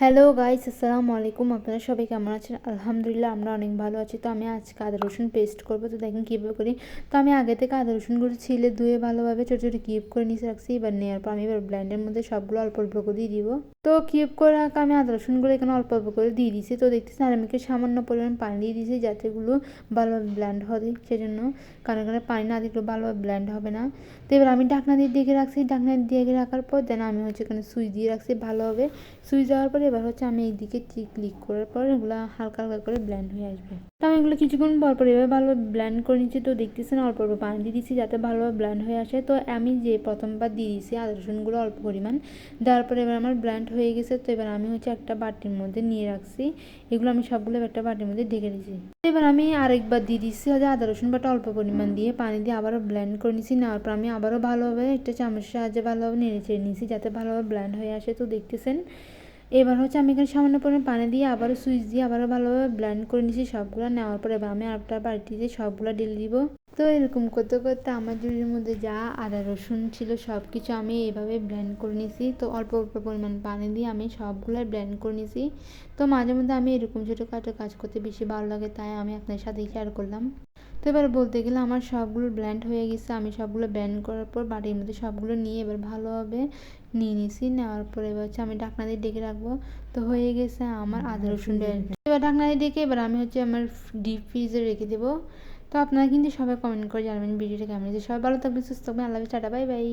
Hello guys, আসসালামু আলাইকুম। আপনারা সবাই কেমন আছেন? আলহামদুলিল্লাহ আমরা অনেক ভালো আছি। তো আমি আজকে আদা রসুন পেস্ট করবো। তো দেখেন কীভাবে করি। তো আমি আগে থেকে আদা রসুনগুলো ছিলে ধুয়ে ভালোভাবে ছোটো ছোটো কিউব করে নিচে রাখছি। এবার নেওয়ার পর আমি এবার ব্লেন্ডের মধ্যে সবগুলো অল্প অল্প করে দিয়ে দিব। তো কিউব করে রাখা আমি আদা রসুনগুলো এখানে অল্প অল্প করে দিয়ে দিয়েছি। তো দেখতেছি আর আমি সামান্য পরিমাণ পানি দিয়ে দিয়েছি যাতে এগুলো ভালোভাবে ব্লেন্ড হবে, সেজন্য। কারণ এখানে পানি না দিলে ভালোভাবে ব্লেন্ড হবে না। তো এবার আমি ঢাকনা দিয়ে ডেকে রাখছি। ঢাকনা দিয়ে রাখার পর দেন আমি এখানে সুইচ দিয়ে রাখছি ভালোভাবে। সুইচ দেওয়ার পরে এবার আমি এইদিকে ক্লিক করার পর এগুলো হালকা হালকা করে ব্লেন্ড হয়ে আসবে। তো আমি এগুলো কিছুক্ষণ পর এভাবে ভালোভাবে ব্লেন্ড করে নিচ্ছি। তো দেখতেছেন অল্প অল্প পানি দিয়ে দিচ্ছি যাতে ভালোভাবে ব্লেন্ড হয়ে আসে। তো আমি যে প্রথমবার দিয়ে দিয়েছি আদা রসুনগুলো অল্প পরিমাণ দেওয়ার পরে এবার আমার ব্লেন্ড হয়ে গেছে। তো এবার আমি একটা বাটির মধ্যে নিয়ে রাখছি। এগুলো আমি সবগুলো একটা বাটির মধ্যে ঢেকে দিয়েছি। এবার আমি আরেকবার দিয়ে দিচ্ছি আদা রসুন বাটা অল্প পরিমাণ দিয়ে পানি দিয়ে আবারও ব্লেন্ড করে নিচ্ছি। নেওয়ার পর আমি আবারও ভালোভাবে একটা চামচের সাহায্যে ভালোভাবে নেড়ে চেড়ে নিয়েছি যাতে ভালোভাবে ব্লেন্ড হয়ে আসে। তো দেখতেছেন এবার আমি এখানে সামান্য পরিমাণ পানি দিয়ে আবারও সুইচ দিয়ে আবারও ভালোভাবে ব্লেন্ড করে নিচ্ছি সবগুলো। নেওয়ার পরে এবার আমি আরেকটা বাটিতে সবগুলো ঢেলে দিব। তো এরকম করতে করতে আমার ঝুড়ির মধ্যে যা আদা রসুন ছিল সব কিছু আমি এভাবে ব্লেন্ড করে নিয়েছি। তো অল্প অল্প পরিমাণ পানি দিয়ে আমি সবগুলো ব্লেন্ড করে নিয়েছি। তো মাঝে মধ্যে আমি এরকম ছোটোখাটো কাজ করতে বেশি ভালো লাগে, তাই আমি আপনার সাথে শেয়ার করলাম। তো এবার বলতে গেলে আমার সবগুলো ব্লেন্ড হয়ে গেছে। আমি সবগুলো ব্লেন্ড করার পর বাটির মধ্যে সবগুলো নিয়ে এবার ভালোভাবে নিয়ে নিয়েছি। নেওয়ার পরে এবার আমি ঢাকনা দিয়ে ডেকে রাখবো। তো হয়ে গেছে আমার আদা রসুন ব্লেন্ড। এবার ঢাকনা দিয়ে ডেকে এবার আমি আমার ডিপ ফ্রিজে রেখে দেবো। তো আপনারা কিন্তু সবাই কমেন্ট করে জানাবেন ভিডিওটা কেমন হয়েছে। সবাই ভালো থাকবেন, সুস্থ থাকবেন। আল্লাহ হাফেজ, টাটা, বাই বাই।